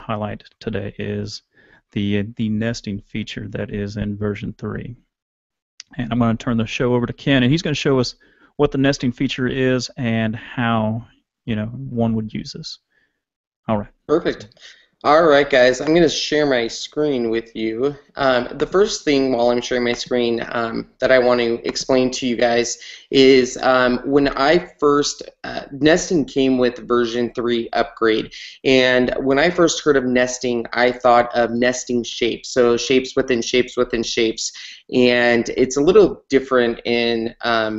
highlight today is the nesting feature that is in version 3. And I'm going to turn the show over to Ken, and he's going to show us what the nesting feature is and how one would use this. All right. Perfect. All right, guys, I'm going to share my screen with you. The first thing while I'm sharing my screen that I want to explain to you guys is when I first, nesting came with version 3 upgrade, and when I first heard of nesting, I thought of nesting shapes, so shapes within shapes within shapes, and it's a little different in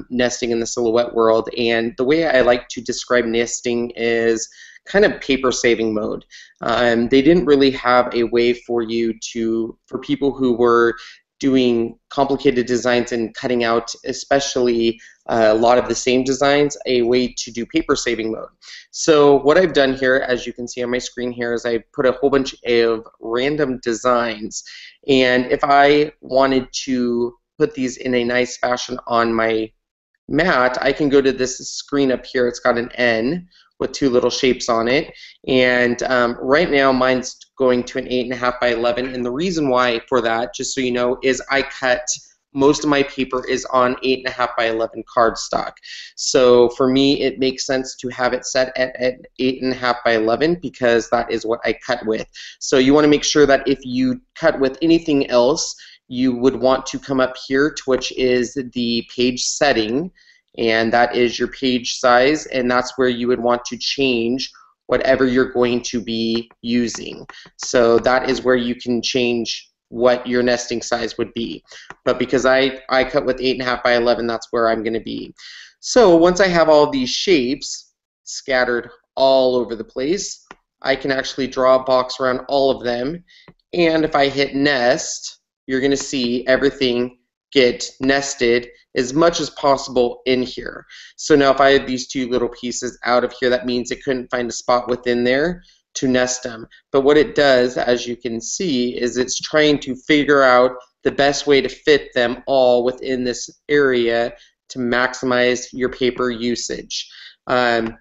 nesting in the silhouette world, and the way I like to describe nesting is kind of paper saving mode. They didn't really have a way for you to, for people who were doing complicated designs and cutting out especially a lot of the same designs, a way to do paper saving mode. So what I've done here, as you can see on my screen here, is I put a whole bunch of random designs, and if I wanted to put these in a nice fashion on my mat, I can go to this screen up here. It's got an N with 2 little shapes on it, and right now mine's going to an 8.5 by 11, and the reason why for that, just so you know, is I cut most of my paper is on 8.5 by 11 cardstock. So for me, it makes sense to have it set at 8.5 by 11 because that is what I cut with. So you want to make sure that if you cut with anything else, you would want to come up here to which is the page setting, and that is your page size, and that's where you would want to change whatever you're going to be using. So that is where you can change what your nesting size would be. But because I cut with 8.5 by 11, that's where I'm going to be. So once I have all these shapes scattered all over the place, I can actually draw a box around all of them, and if I hit nest, you're going to see everything get nested as much as possible in here. So now if I had these 2 little pieces out of here, that means it couldn't find a spot within there to nest them. But what it does, as you can see, is it's trying to figure out the best way to fit them all within this area to maximize your paper usage.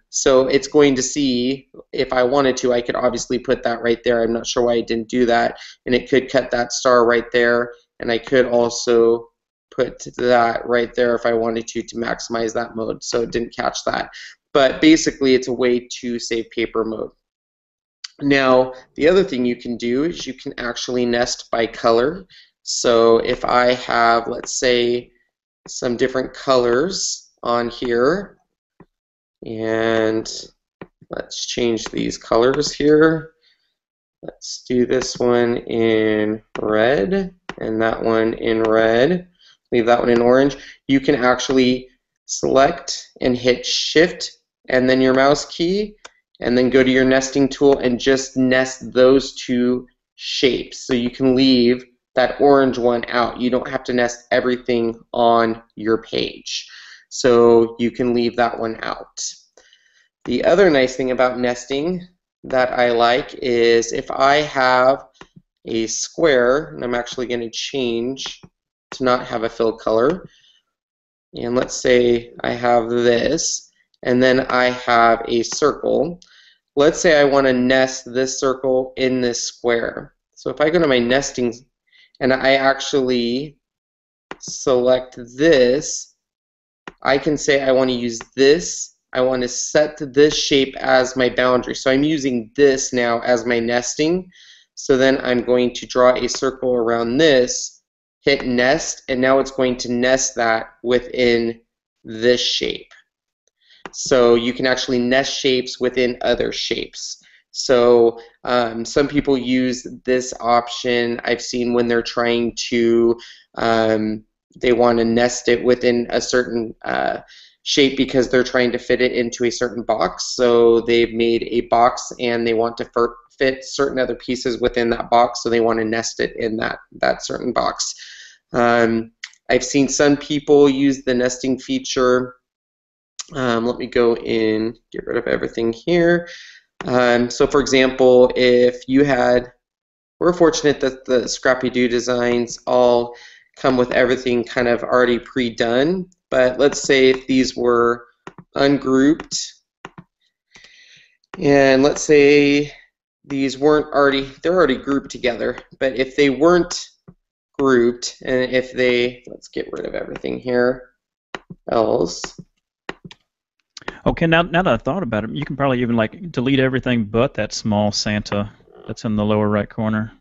So it's going to see, if I wanted to, I could obviously put that right there. I'm not sure why I didn't do that. And it could cut that star right there. And I could also put that right there if I wanted to maximize that mode. So it didn't catch that. But basically, it's a way to save paper mode. Now, the other thing you can do is you can actually nest by color. So if I have, let's say, some different colors on here, and let's change these colors here. Let's do this one in red and that one in red. Leave that one in orange. You can actually select and hit Shift and then your mouse key, and then go to your nesting tool and just nest those 2 shapes. So you can leave that orange one out. You don't have to nest everything on your page. So you can leave that one out. The other nice thing about nesting that I like is if I have a square, and I'm actually going to change to not have a fill color, and let's say I have this, and then I have a circle. Let's say I want to nest this circle in this square. So if I go to my nesting and I actually select this, I can say I want to use this. I want to set this shape as my boundary. So I'm using this now as my nesting. So then I'm going to draw a circle around this, hit nest, and now it's going to nest that within this shape. So you can actually nest shapes within other shapes. So some people use this option. I've seen when they're trying to, they want to nest it within a certain shape because they're trying to fit it into a certain box. So they've made a box and they want to fit certain other pieces within that box, so they want to nest it in that certain box. I've seen some people use the nesting feature. Let me go in, get rid of everything here. So for example, if you had, we're fortunate that the ScrappyDew designs all come with everything kind of already pre-done, but let's say if these were ungrouped, and let's say these weren't already, they're already grouped together, but if they weren't grouped, and if they, let's get rid of everything here, else. Okay, now that I thought about it, you can probably even like delete everything but that small Santa that's in the lower right corner,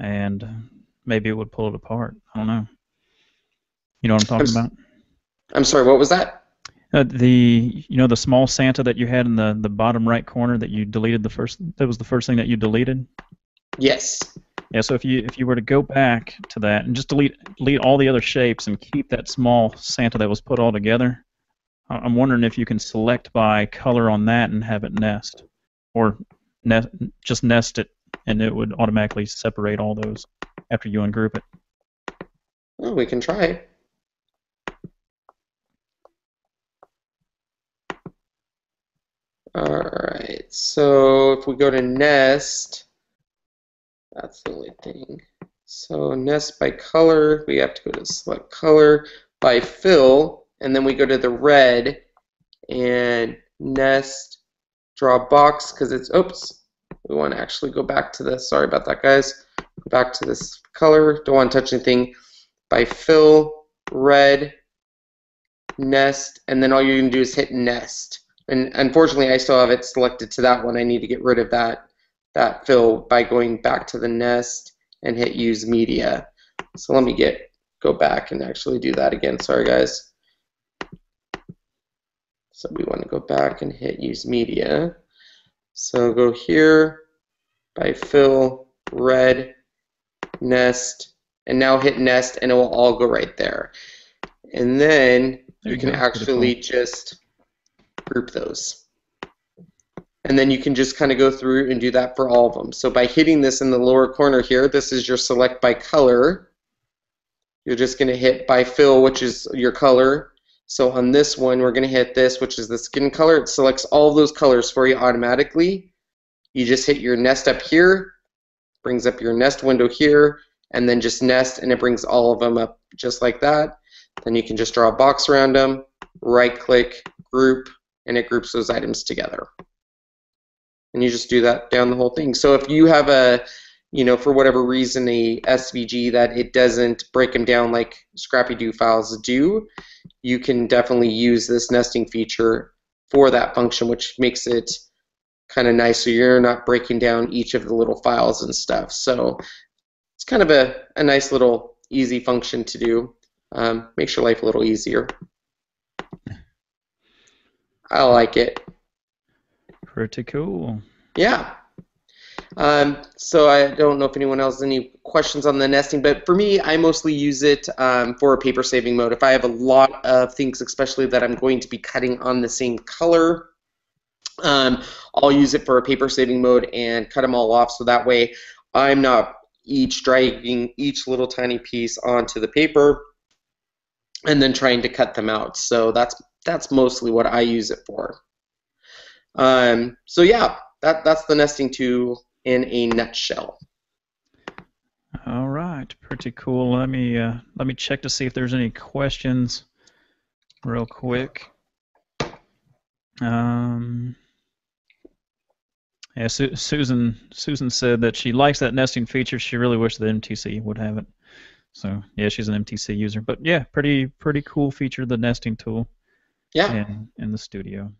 and maybe it would pull it apart. I don't know. You know what I'm I'm, talking about? I'm sorry, what was that? The small Santa that you had in the bottom right corner that you deleted that was the first thing that you deleted. Yes. Yeah, so if you were to go back to that and just delete all the other shapes and keep that small Santa that was put all together, I'm wondering if you can select by color on that and have it nest, or just nest it, and it would automatically separate all those after you ungroup it. Well, we can try. Alright, so if we go to nest, that's the only thing. So nest by color, we have to go to select color by fill, and then we go to the red and nest, draw a box, because it's, oops, we want to actually go back to this, sorry about that guys, go back to this color, don't want to touch anything, by fill, red, nest, and then all you're going to do is hit nest. And unfortunately, I still have it selected to that one. I need to get rid of that fill by going back to the nest and hit use media. So let me go back and actually do that again. Sorry, guys. So we want to go back and hit use media. So go here by fill, red, nest, and now hit nest, and it will all go right there. And then you can actually just group those. And then you can just kind of go through and do that for all of them. So by hitting this in the lower corner here, this is your select by color. You're just going to hit by fill, which is your color. So on this one, we're going to hit this, which is the skin color. It selects all of those colors for you automatically. You just hit your nest up here, brings up your nest window here, and then just nest, and it brings all of them up just like that. Then you can just draw a box around them, right-click, group, and it groups those items together. And you just do that down the whole thing. So if you have for whatever reason, a SVG that it doesn't break them down like ScrappyDew files do, you can definitely use this nesting feature for that function, which makes it kind of nice so you're not breaking down each of the little files and stuff. So it's kind of a nice little easy function to do. Makes your life a little easier. I like it. Pretty cool. Yeah. So I don't know if anyone else has any questions on the nesting, but for me, I mostly use it for a paper saving mode. If I have a lot of things, especially that I'm going to be cutting on the same color, I'll use it for a paper saving mode and cut them all off, so that way I'm not dragging each little tiny piece onto the paper and then trying to cut them out. So that's mostly what I use it for. So yeah, that's the nesting tool in a nutshell. All right, pretty cool. Let me check to see if there's any questions real quick. Yeah, Susan said that she likes that nesting feature. She really wished the MTC would have it. So yeah, she's an MTC user. But yeah, pretty cool feature, the nesting tool. Yeah. In the studio.